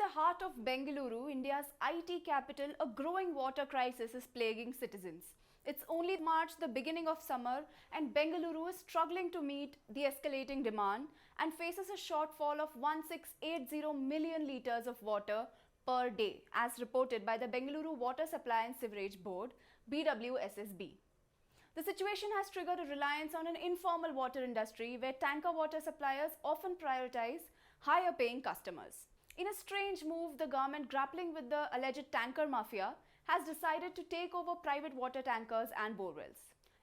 the heart of Bengaluru, India's IT capital, a growing water crisis is plaguing citizens. It's only March, the beginning of summer, and Bengaluru is struggling to meet the escalating demand and faces a shortfall of 1680 million litres of water per day, as reported by the Bengaluru Water Supply and Sewerage Board, BWSSB. The situation has triggered a reliance on an informal water industry where tanker water suppliers often prioritize higher paying customers. In a strange move, the government, grappling with the alleged tanker mafia, has decided to take over private water tankers and borewells.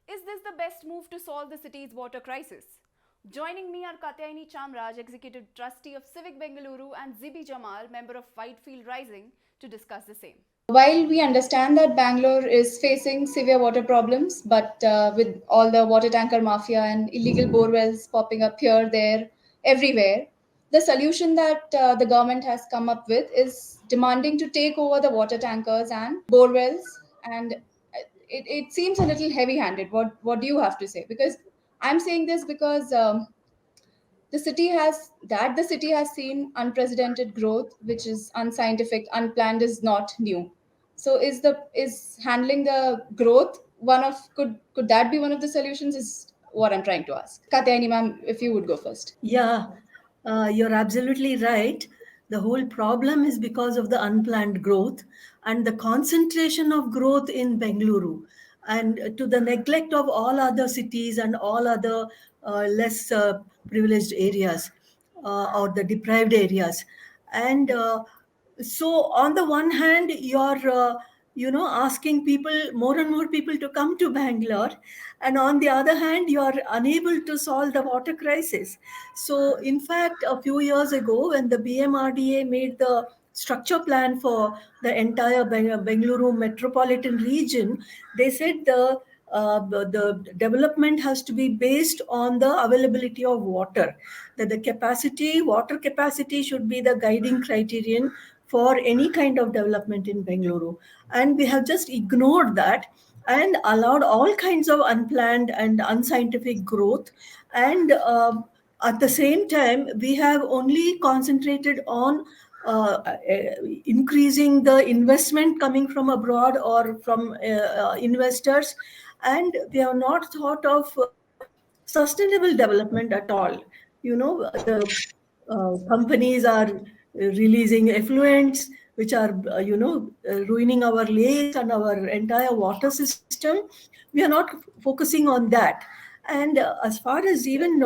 Is this the best move to solve the city's water crisis? Joining me are Katyayani Chamraj, Executive Trustee of Civic Bengaluru, and Zibi Jamal, member of Whitefield Rising, to discuss the same. While we understand that Bangalore is facing severe water problems, but with all the water tanker mafia and illegal borewells popping up here, there, everywhere, the solution that the government has come up with is demanding to take over the water tankers and borewells. And it seems a little heavy-handed. What do you have to say? Because I'm saying this because the city has seen unprecedented growth, which is unscientific, unplanned, is not new. So is handling the growth one of could that be one of the solutions, is what I'm trying to ask. Katyayani ma'am, if you would go first. Yeah, you're absolutely right. The whole problem is because of the unplanned growth and the concentration of growth in Bengaluru, and to the neglect of all other cities and all other less privileged areas or the deprived areas. And so on the one hand, you're asking people, more and more people, to come to Bangalore, and on the other hand, you are unable to solve the water crisis. So in fact, a few years ago, when the BMRDA made the structure plan for the entire Bengaluru metropolitan region, they said the development has to be based on the availability of water, that the water capacity should be the guiding criterion for any kind of development in Bengaluru. And we have just ignored that and allowed all kinds of unplanned and unscientific growth. And at the same time, we have only concentrated on increasing the investment coming from abroad or from investors, and we have not thought of sustainable development at all. The companies are releasing effluents which are ruining our lakes and our entire water system. We are not focusing on that. And as far as even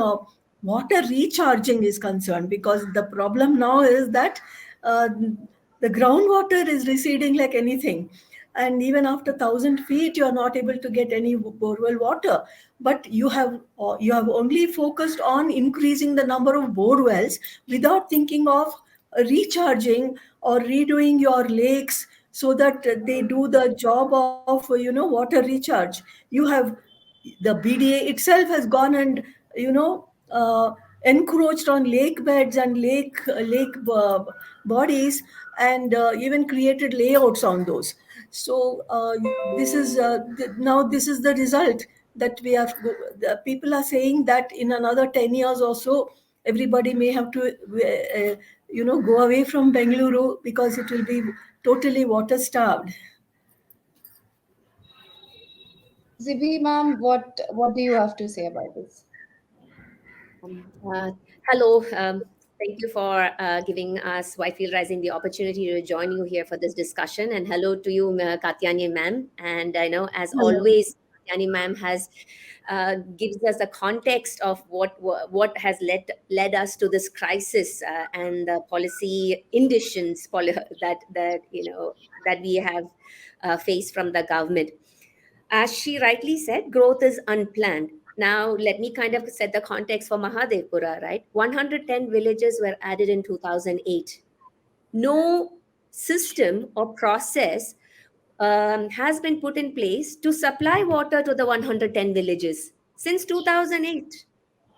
water recharging is concerned, because the problem now is that the groundwater is receding like anything, and even after 1,000 feet you are not able to get any borewell water. But you have only focused on increasing the number of borewells without thinking of recharging or redoing your lakes so that they do the job of water recharge. You have The BDA itself has gone and encroached on lake beds and lake bodies, and even created layouts on those. So this is now this is the result that we have. The people are saying that in another 10 years or so, everybody may have to go away from Bengaluru because it will be totally water starved. Zibi ma'am, what do you have to say about this? Hello. Thank you for giving us Whitefield Rising the opportunity to join you here for this discussion. And hello to you, Katyani ma'am. And I know, as always, Katyani ma'am has gives us the context of what has led us to this crisis and the policy indecisions that we have faced from the government. As she rightly said, growth is unplanned. Now, let me kind of set the context for Mahadevpura, right? 110 villages were added in 2008. No system or process has been put in place to supply water to the 110 villages since 2008.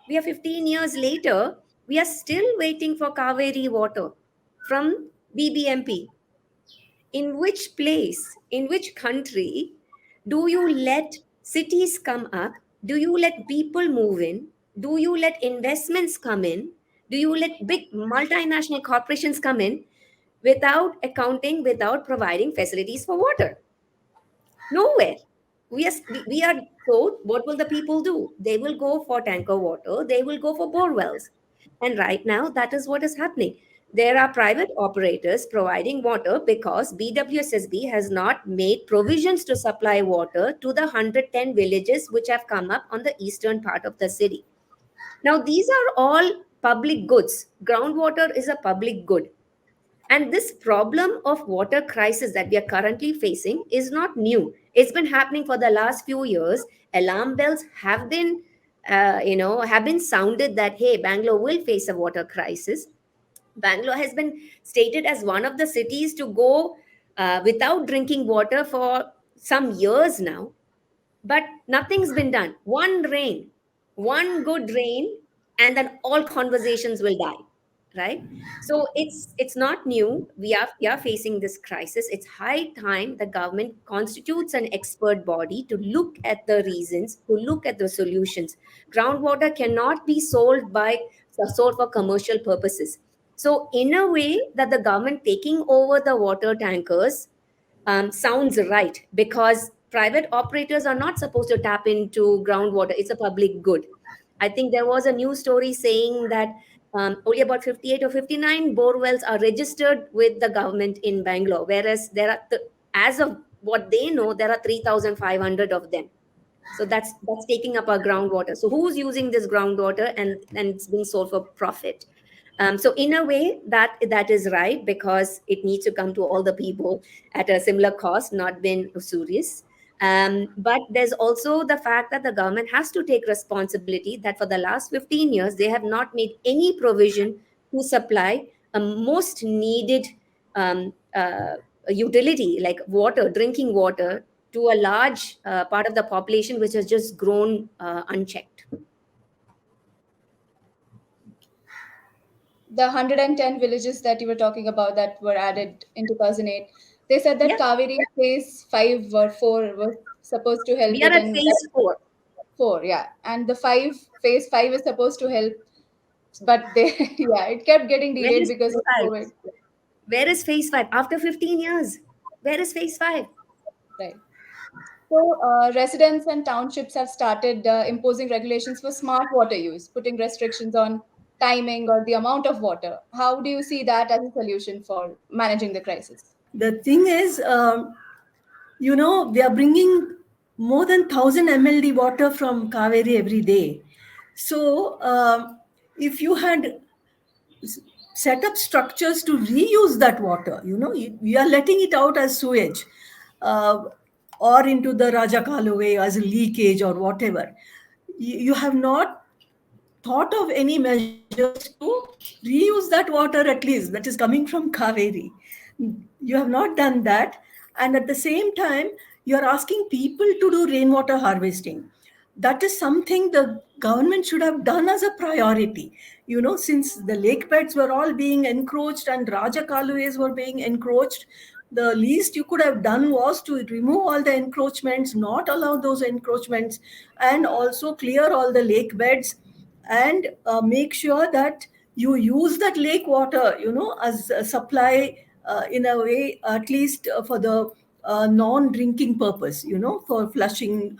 We are 15 years later. We are still waiting for Kaveri water from BBMP. In which place, in which country do you let cities come up? Do you let people move in? Do you let investments come in? Do you let big multinational corporations come in without accounting, without providing facilities for water. Nowhere. We are told, what will the people do? They will go for tanker water, they will go for bore wells. And right now, that is what is happening. There are private operators providing water because BWSSB has not made provisions to supply water to the 110 villages which have come up on the eastern part of the city. Now, these are all public goods. Groundwater is a public good. And this problem of water crisis that we are currently facing is not new. It's been happening for the last few years. Alarm bells have been sounded that, hey, Bangalore will face a water crisis. Bangalore has been stated as one of the cities to go without drinking water for some years now, but nothing's been done. One rain, one good rain, and then all conversations will die, right? So it's not new. We are facing this crisis. It's high time the government constitutes an expert body to look at the reasons, to look at the solutions. Groundwater cannot be sold for commercial purposes. So in a way that the government taking over the water tankers sounds right, because private operators are not supposed to tap into groundwater. It's a public good. I think there was a news story saying that only about 58 or 59 bore wells are registered with the government in Bangalore, whereas as of what they know, there are 3,500 of them. So that's taking up our groundwater. So who's using this groundwater, and it's being sold for profit? So in a way, that is right, because it needs to come to all the people at a similar cost, not been usurious. But there's also the fact that the government has to take responsibility that for the last 15 years, they have not made any provision to supply a most needed utility like water, drinking water, to a large part of the population which has just grown unchecked. The 110 villages that you were talking about that were added in 2008, they said that Yeah, Kaveri phase 5 or 4 was supposed to help we are it, at and phase 4. 4, yeah, and the 5 phase 5 is supposed to help, but they yeah, it kept getting Where delayed is because phase of 5? COVID. Where is phase 5? After 15 years, where is phase 5? Right. So residents and townships have started imposing regulations for smart water use, putting restrictions on timing or the amount of water. How do you see that as a solution for managing the crisis? The thing is, they are bringing more than 1,000 mld water from Kaveri every day. So if you had set up structures to reuse that water, we are letting it out as sewage, uh, or into the Rajakaluwe as a leakage or whatever. You have not thought of any measures to reuse that water, at least that is coming from Kaveri. You have not done that. And at the same time, you are asking people to do rainwater harvesting. That is something the government should have done as a priority. Since the lake beds were all being encroached and Raja Kaluways were being encroached, the least you could have done was to remove all the encroachments, not allow those encroachments, and also clear all the lake beds, and make sure that you use that lake water as a supply, in a way, at least for the non-drinking purpose, for flushing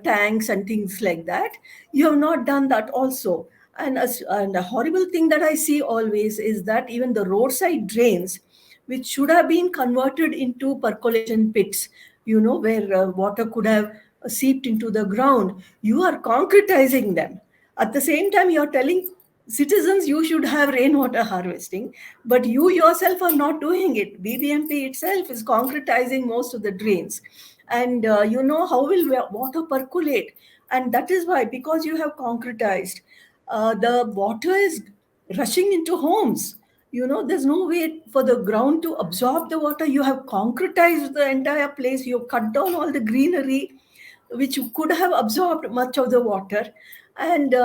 tanks and things like that. You have not done that also. And a horrible thing that I see always is that even the roadside drains, which should have been converted into percolation pits, where water could have seeped into the ground, you are concretizing them. At the same time, you're telling citizens you should have rainwater harvesting, but you yourself are not doing it. BBMP itself is concretizing most of the drains. And how will water percolate? And that is why, because you have concretized, the water is rushing into homes. There's no way for the ground to absorb the water. You have concretized the entire place. You cut down all the greenery, which could have absorbed much of the water. And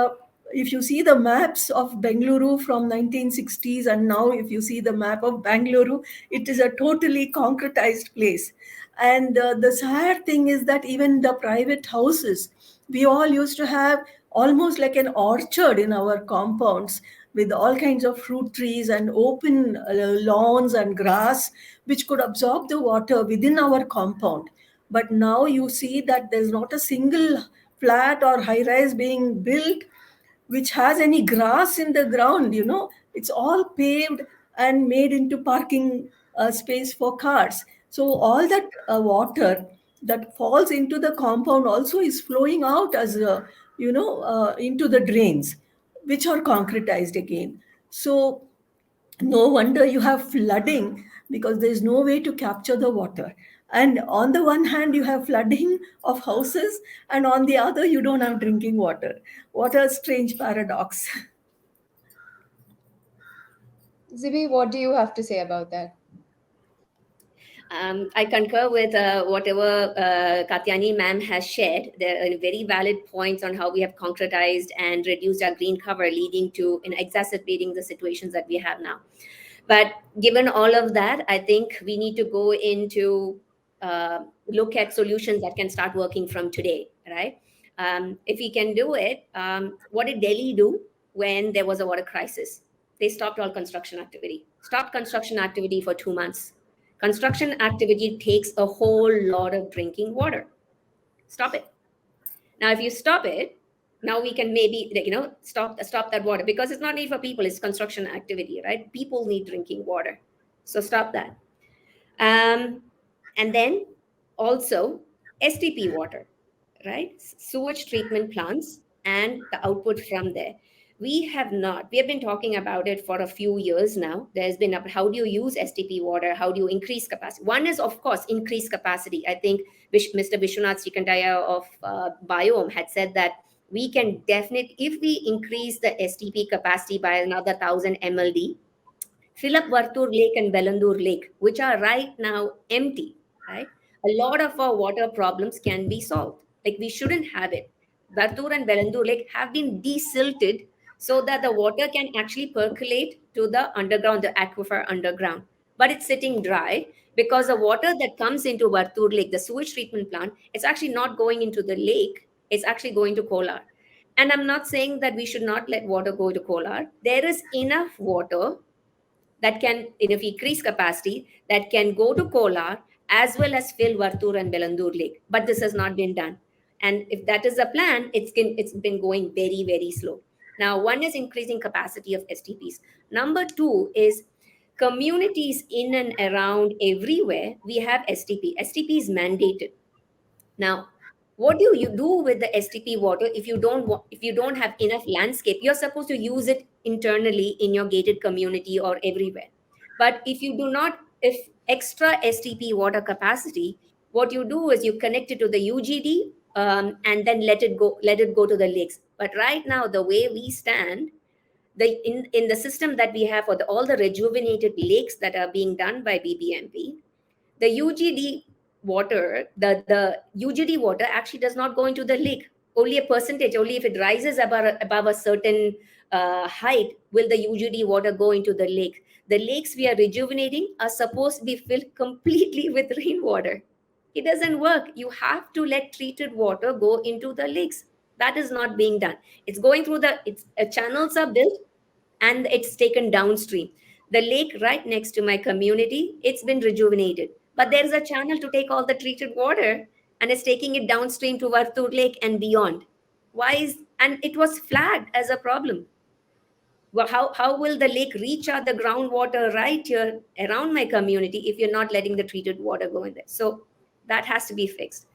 if you see the maps of Bengaluru from 1960s, and now if you see the map of Bengaluru, it is a totally concretized place. And the sad thing is that even the private houses, we all used to have almost like an orchard in our compounds, with all kinds of fruit trees and open lawns and grass, which could absorb the water within our compound. But now you see that there's not a single flat or high rise being built which has any grass in the ground. It's all paved and made into parking space for cars. So all that water that falls into the compound also is flowing out as into the drains, which are concretized again. So no wonder you have flooding, because there is no way to capture the water. And on the one hand you have flooding of houses, and on the other you don't have drinking water. What a strange paradox. Zibi, what do you have to say about that? I concur with whatever Katyani ma'am has shared. There are very valid points on how we have concretized and reduced our green cover, leading to exacerbating the situations that we have now. But given all of that, I think we need to go into look at solutions that can start working from today, right? If we can do it, what did Delhi do when there was a water crisis? They stopped all construction activity. Stopped construction activity for 2 months. Construction activity takes a whole lot of drinking water. Stop it. Now, if you stop it, now we can maybe stop that water, because it's not need for people, it's construction activity, right? People need drinking water, so stop that. And then also STP water, right? Sewage treatment plants and the output from there. We have been talking about it for a few years now. There's been how do you use STP water? How do you increase capacity? One is, of course, increase capacity. I think Mr. Vishwanath Sikandaya of Biome had said that we can definitely, if we increase the STP capacity by another 1,000 MLD, fill up Vartur Lake and Belandur Lake, which are right now empty, right? A lot of our water problems can be solved. Like, we shouldn't have it. Vartur and Belandur Lake have been desilted so that the water can actually percolate to the underground, the aquifer underground. But it's sitting dry because the water that comes into Vartur Lake, the sewage treatment plant, it's actually not going into the lake, it's actually going to Kolar. And I'm not saying that we should not let water go to Kolar. There is enough water that can, if we increase capacity, that can go to Kolar as well as fill Vartur and Belandur Lake. But this has not been done. And if that is the plan, it's been going very, very slow. Now, one is increasing capacity of STPs. Number two is communities in and around everywhere, we have STP. STP is mandated. Now, what do you do with the STP water if you don't have enough landscape? You're supposed to use it internally in your gated community or everywhere. But if extra STP water capacity, what you do is you connect it to the UGD, and then let it go to the lakes. But right now, the way we stand, in the system that we have for all the rejuvenated lakes that are being done by BBMP, the UGD water actually does not go into the lake. Only a percentage, only if it rises above a certain height, will the UGD water go into the lake. The lakes we are rejuvenating are supposed to be filled completely with rainwater. It doesn't work. You have to let treated water go into the lakes. That is not being done. It's going through channels are built, and it's taken downstream. The lake right next to my community, it's been rejuvenated. But there is a channel to take all the treated water, and it's taking it downstream to Vartur Lake and beyond. And it was flagged as a problem. Well, how will the lake recharge the groundwater right here around my community if you're not letting the treated water go in there? So that has to be fixed.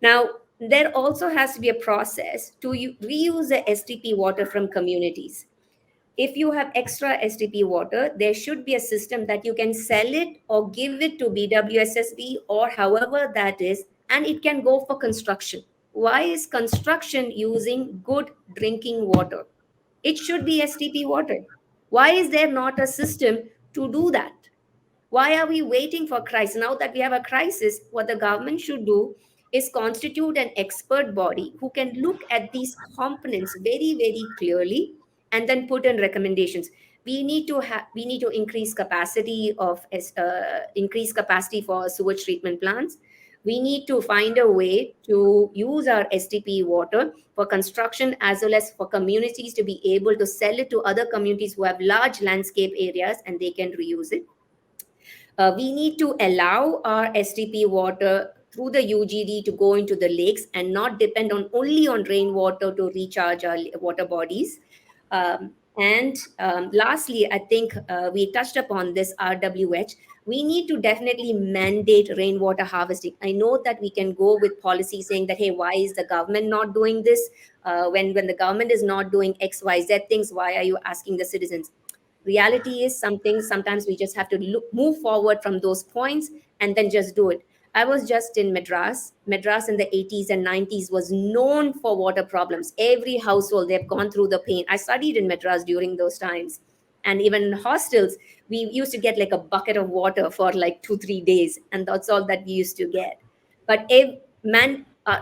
Now, there also has to be a process to reuse the STP water from communities. If you have extra STP water, there should be a system that you can sell it or give it to BWSSB or however that is, and it can go for construction. Why is construction using good drinking water? It should be STP water. Why is there not a system to do that? Why are we waiting for crisis? Now that we have a crisis, what the government should do is constitute an expert body who can look at these components very, very clearly and then put in recommendations. We need to increase capacity for sewage treatment plants. We need to find a way to use our STP water for construction as well as for communities to be able to sell it to other communities who have large landscape areas and they can reuse it. We need to allow our STP water through the UGD to go into the lakes and not depend on only on rainwater to recharge our water bodies. And lastly, I think we touched upon this RWH. We need to definitely mandate rainwater harvesting. I know that we can go with policy saying that, hey, why is the government not doing this? When the government is not doing X, Y, Z things, why are you asking the citizens? Reality is something, sometimes we just have to move forward from those points and then just do it. I was just in Madras in the 80s and 90s was known for water problems. Every household, they've gone through the pain. I studied in Madras during those times, and even in hostels we used to get like a bucket of water for like 2-3 days, and that's all that we used to get. But if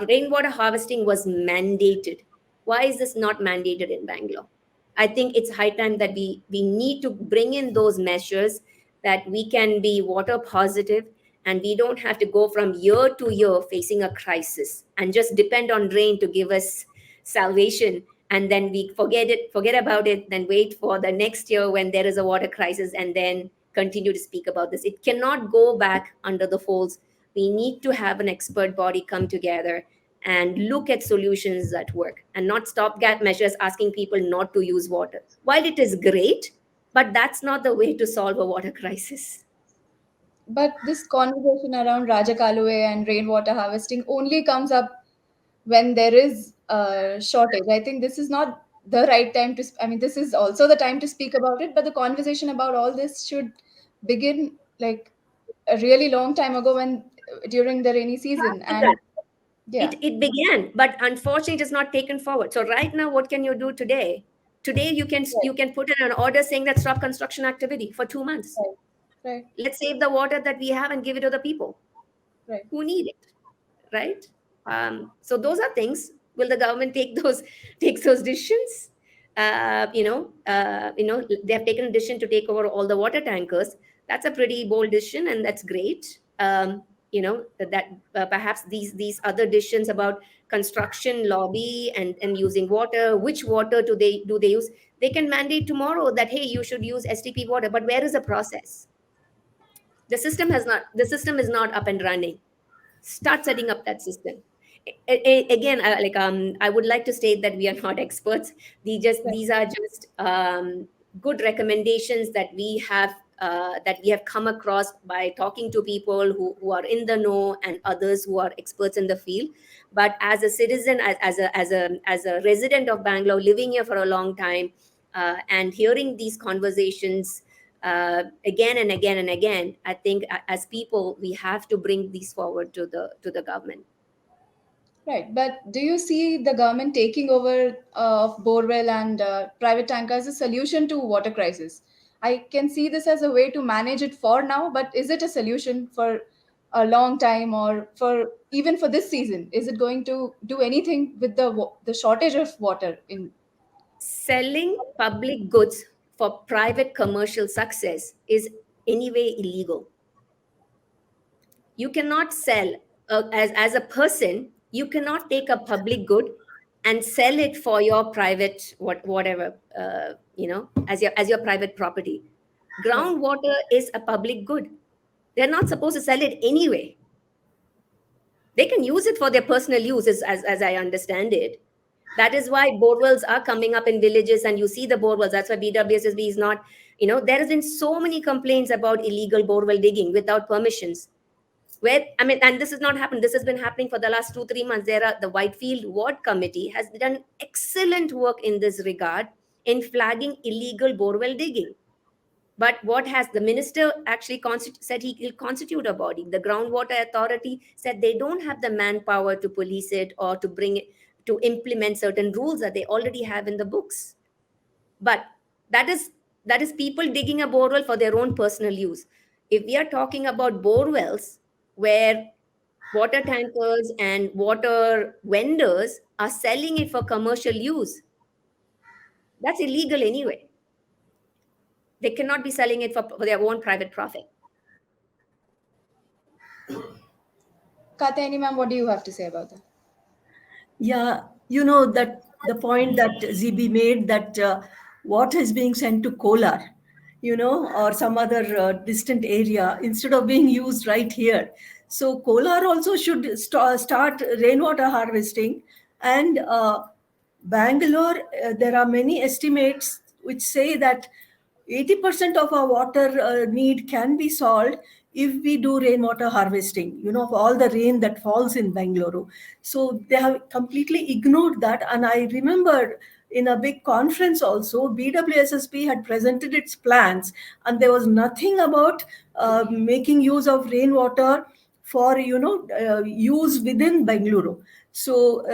rainwater harvesting was mandated, why is this not mandated in Bangalore? I think it's high time that we need to bring in those measures that we can be water positive, and we don't have to go from year to year facing a crisis and just depend on rain to give us salvation, and then we forget about it, then wait for the next year when there is a water crisis and then continue to speak about this. It cannot go back under the folds. We need to have an expert body come together and look at solutions that work and not stopgap measures asking people not to use water. While it is great, but that's not the way to solve a water crisis. But this conversation around Rajakalue and rainwater harvesting only comes up when there is a shortage. I think this is not the right time to. I mean, this is also the time to speak about it. But the conversation about all this should begin like a really long time ago, when during the rainy season. After that, And yeah, it began, but unfortunately it is not taken forward. So right now, what can you do today? Today right, you can put in an order saying that stop construction activity for 2 months. right, right, Let's save the water that we have and give it to the people right. who need it, right? So those are things. Will the government take those decisions? They have taken a decision to take over all the water tankers. That's a pretty bold decision, and that's great. That perhaps these other decisions about construction lobby and using water, which water do they use? They can mandate tomorrow that, hey, you should use STP water, but where is the process? The system is not up and running. Start setting up that system. Again, I would like to state that we are not experts. Right. These are just good recommendations that we have come across by talking to people who are in the know and others who are experts in the field. But as a citizen, as a resident of Bangalore, living here for a long time, and hearing these conversations again and again and again, I think as people we have to bring these forward to the government. Right. But do you see the government taking over of Borewell and private tankers as a solution to water crisis? I can see this as a way to manage it for now, but is it a solution for a long time, or for even for this season? Is it going to do anything with the shortage of water in? Selling public goods for private commercial success is anyway illegal. You cannot sell, as a person, you cannot take a public good and sell it for your private whatever, as your private property. Right. Groundwater is a public good. They're not supposed to sell it anyway. They can use it for their personal use, as I understand it. That is why borewells are coming up in villages, and you see the borewells. That's why BWSSB is not, there has been so many complaints about illegal borewell digging without permissions. And this has not happened. This has been happening for the last 2-3 months. The Whitefield Ward Committee has done excellent work in this regard in flagging illegal borewell digging. But what has the minister actually said? He will constitute a body. The groundwater authority said they don't have the manpower to police it or to bring it to implement certain rules that they already have in the books. But that is people digging a borewell for their own personal use. If we are talking about borewells where water tankers and water vendors are selling it for commercial use, that's illegal anyway. They cannot be selling it for their own private profit. Katyayani ma'am, what do you have to say about that? Yeah, that the point that ZB made, that water is being sent to Kolar, or some other distant area instead of being used right here. So Kolar also should start rainwater harvesting. And Bangalore, there are many estimates which say that 80% of our water need can be solved if we do rainwater harvesting, of all the rain that falls in Bengaluru. So they have completely ignored that. And I remember in a big conference also, BWSSP had presented its plans, and there was nothing about making use of rainwater for, use within Bengaluru. So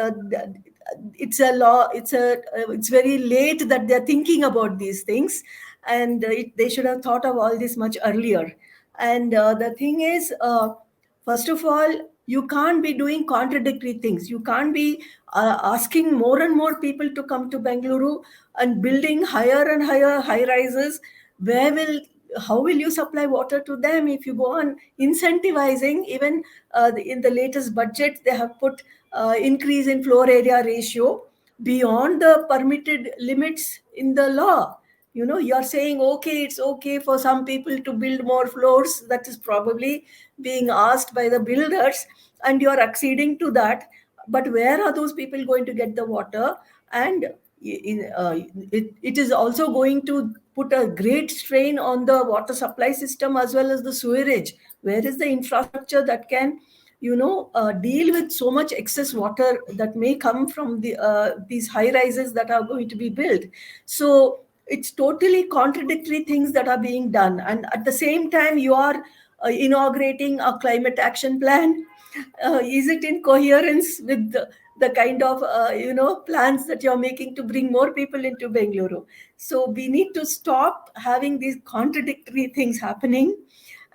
it's a law. It's very late that they're thinking about these things, and they should have thought of all this much earlier. And the thing is, first of all, you can't be doing contradictory things. You can't be asking more and more people to come to Bengaluru and building higher and higher high rises. How will you supply water to them if you go on incentivizing? Even in the latest budget, they have put increase in floor area ratio beyond the permitted limits in the law. You're saying, okay, it's okay for some people to build more floors. That is probably being asked by the builders, and you're acceding to that. But where are those people going to get the water? And it is also going to put a great strain on the water supply system as well as the sewerage. Where is the infrastructure that can deal with so much excess water that may come from these high rises that are going to be built? So it's totally contradictory things that are being done. And at the same time, you are inaugurating a climate action plan. Is it in coherence with the kind of plans that you're making to bring more people into Bengaluru? So we need to stop having these contradictory things happening,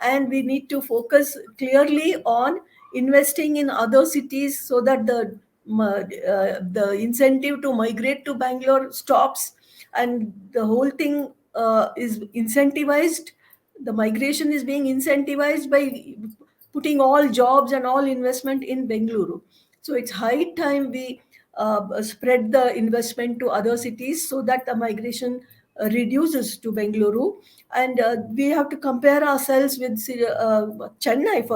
and we need to focus clearly on investing in other cities so that the incentive to migrate to Bangalore stops, and the whole thing is incentivized. The migration is being incentivized by putting all jobs and all investment in Bengaluru. So it's high time we spread the investment to other cities so that the migration reduces to Bengaluru. And we have to compare ourselves with Chennai,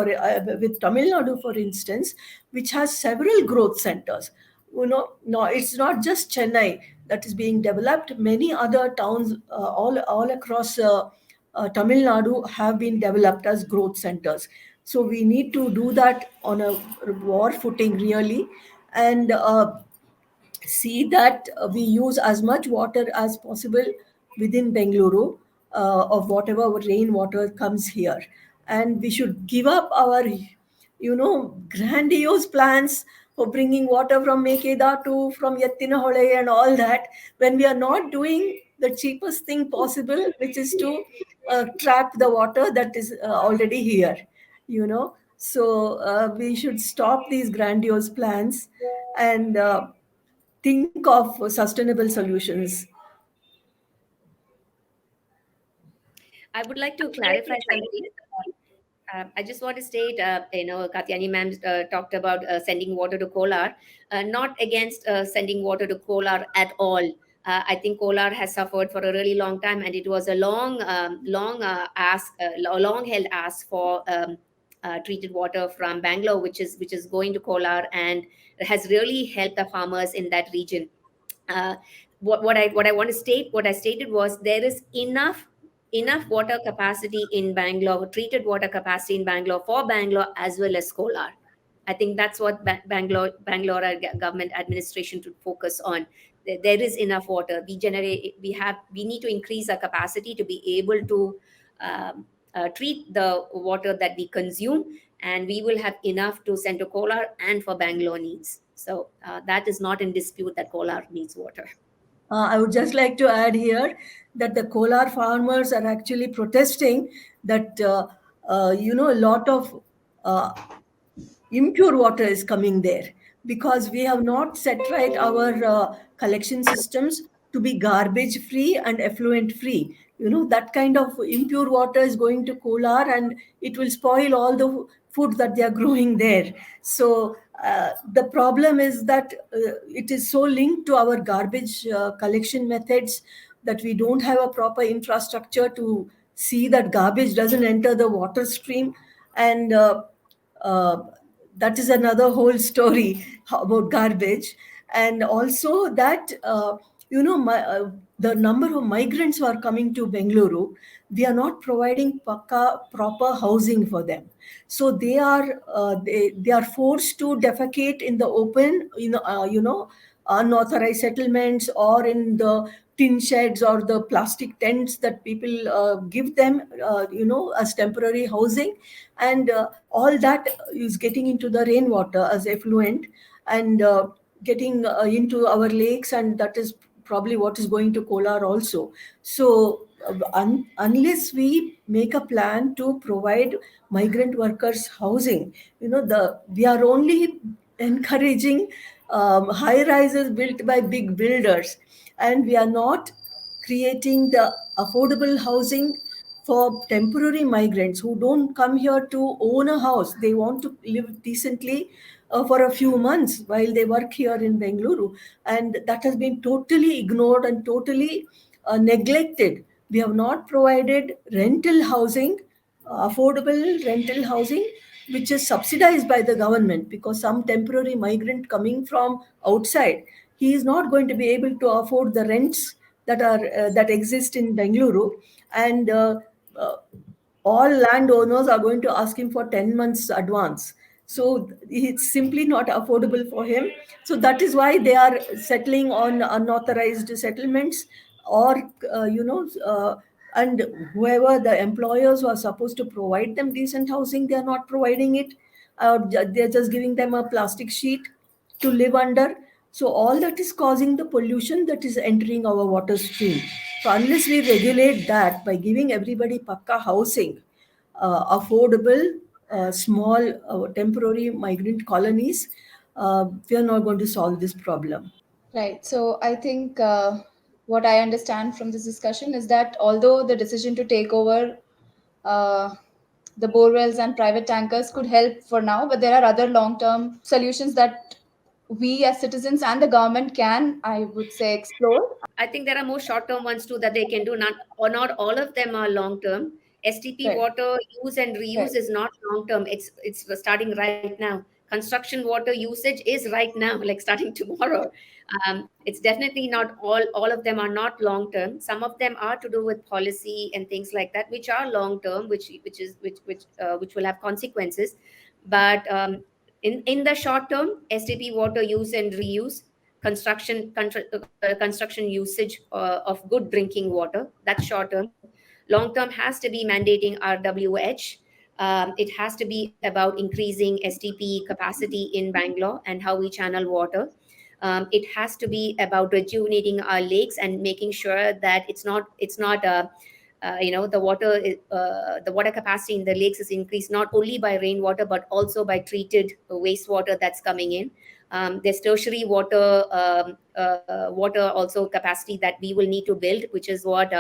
with Tamil Nadu, for instance, which has several growth centers. No, it's not just Chennai that is being developed. Many other towns all across Tamil Nadu have been developed as growth centers. So we need to do that on a war footing, really, and see that we use as much water as possible within Bengaluru, of whatever rainwater comes here. And we should give up our, grandiose plans for bringing water from Mekedatu, from Yettinahole and all that, when we are not doing the cheapest thing possible, which is to trap the water that is already here, So we should stop these grandiose plans and think of sustainable solutions. I would like to clarify something. I just want to state, Katyani ma'am talked about sending water to Kolar. Not against sending water to Kolar at all. I think Kolar has suffered for a really long time, and it was a long held ask for treated water from Bangalore, which is going to Kolar, and has really helped the farmers in that region. Uh, what I want to state, what I stated was there is enough water capacity in Bangalore, treated water capacity in Bangalore for Bangalore as well as Kolar. I think that's what Bangalore government administration should focus on. There is enough water. We need to increase our capacity to be able to treat the water that we consume, and we will have enough to send to Kolar and for Bangalore needs. So that is not in dispute that Kolar needs water. I would just like to add here that the Kolar farmers are actually protesting that, a lot of impure water is coming there because we have not set right our collection systems to be garbage free and effluent free. that kind of impure water is going to Kolar, and it will spoil all the food that they are growing there. So the problem is that it is so linked to our garbage collection methods that we don't have a proper infrastructure to see that garbage doesn't enter the water stream. And uh, that is another whole story about garbage. And also that the number of migrants who are coming to Bengaluru, we are not providing proper housing for them. So they are forced to defecate in the open, unauthorized settlements, or in the tin sheds or the plastic tents that people give them, as temporary housing. And all that is getting into the rainwater as effluent, and getting into our lakes, and that is probably what is going to Kolar also. So unless we make a plan to provide migrant workers housing, we are only encouraging high rises built by big builders, and we are not creating the affordable housing for temporary migrants who don't come here to own a house. They want to live decently for a few months while they work here in Bengaluru. And that has been totally ignored and totally neglected. We have not provided rental housing, affordable rental housing, which is subsidized by the government, because some temporary migrant coming from outside, he is not going to be able to afford the rents that exist in Bengaluru. And uh, all landowners are going to ask him for 10 months advance. So it's simply not affordable for him. So that is why they are settling on unauthorized settlements, or and whoever the employers who are supposed to provide them decent housing, they are not providing it. They're just giving them a plastic sheet to live under. So all that is causing the pollution that is entering our water stream. So unless we regulate that by giving everybody pakka housing, affordable, small, temporary migrant colonies, we are not going to solve this problem. Right. So I think what I understand from this discussion is that although the decision to take over uh, the borewells and private tankers could help for now, but there are other long term solutions that we as citizens and the government can, I would say, explore. I think there are more short-term ones too that they can do. Not all of them are long-term. STP Right. water use and reuse Right. is not long-term. It's starting right now. Construction water usage is right now, like starting tomorrow. It's definitely not all of them are not long-term. Some of them are to do with policy and things like that, which are long-term, which will have consequences. But in the short term, STP water use and reuse, construction usage of good drinking water. That's short term. Long term has to be mandating RWH. It has to be about increasing STP capacity in Bangalore and how we channel water. It has to be about rejuvenating our lakes and making sure that it's not the water capacity in the lakes is increased not only by rainwater but also by treated wastewater that's coming in. There's tertiary water also capacity that we will need to build, which is what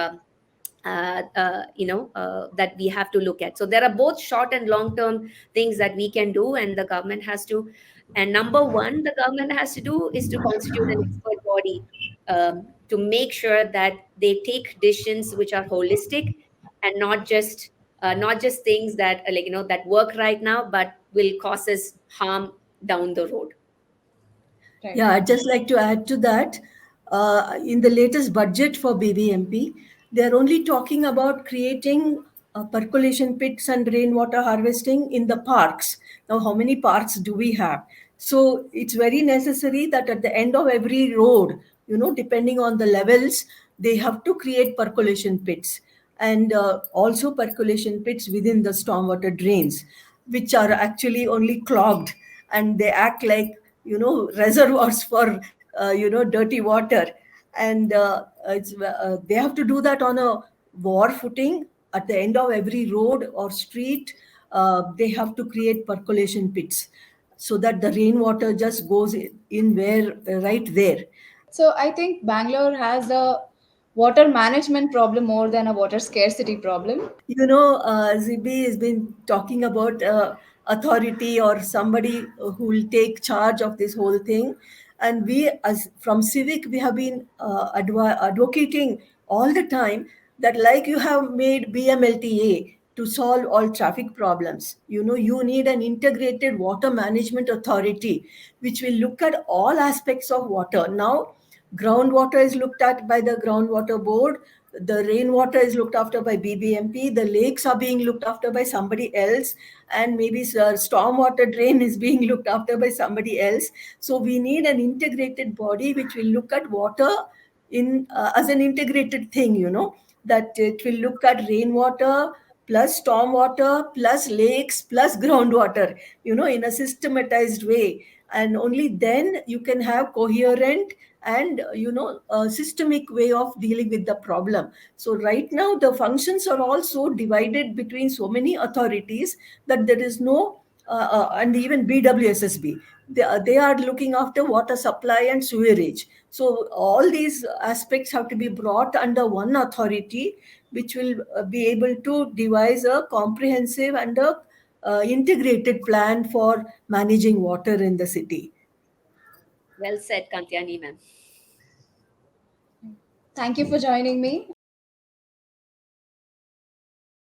that we have to look at. So there are both short and long term things that we can do, and the government has to. And number one, the government has to do is to constitute an expert body to make sure that they take decisions which are holistic and not just things that that work right now but will cause us harm down the road. Right. Yeah, I'd just like to add to that. In the latest budget for BBMP, they're only talking about creating percolation pits and rainwater harvesting in the parks. Now, how many parks do we have? So it's very necessary that at the end of every road, depending on the levels, they have to create percolation pits, and also percolation pits within the stormwater drains, which are actually only clogged, and they act like reservoirs for dirty water. And they have to do that on a war footing. At the end of every road or street, they have to create percolation pits so that the rainwater just goes in where right there. So I think Bangalore has a water management problem more than a water scarcity problem. Zibi has been talking about authority or somebody who will take charge of this whole thing. And we, as from Civic, we have been advocating all the time that, like you have made BMLTA to solve all traffic problems, you need an integrated water management authority which will look at all aspects of water. Now, groundwater is looked at by the groundwater board, the rainwater is looked after by BBMP, the lakes are being looked after by somebody else, and maybe stormwater drain is being looked after by somebody else. So we need an integrated body which will look at water in as an integrated thing, that it will look at rainwater plus stormwater plus lakes plus groundwater, in a systematized way. And only then you can have coherent and a systemic way of dealing with the problem. So right now the functions are also divided between so many authorities that there is no and even BWSSB, they are looking after water supply and sewerage. So all these aspects have to be brought under one authority, which will be able to devise a comprehensive and a integrated plan for managing water in the city. Well said, Kantyani ma'am. Thank you for joining me.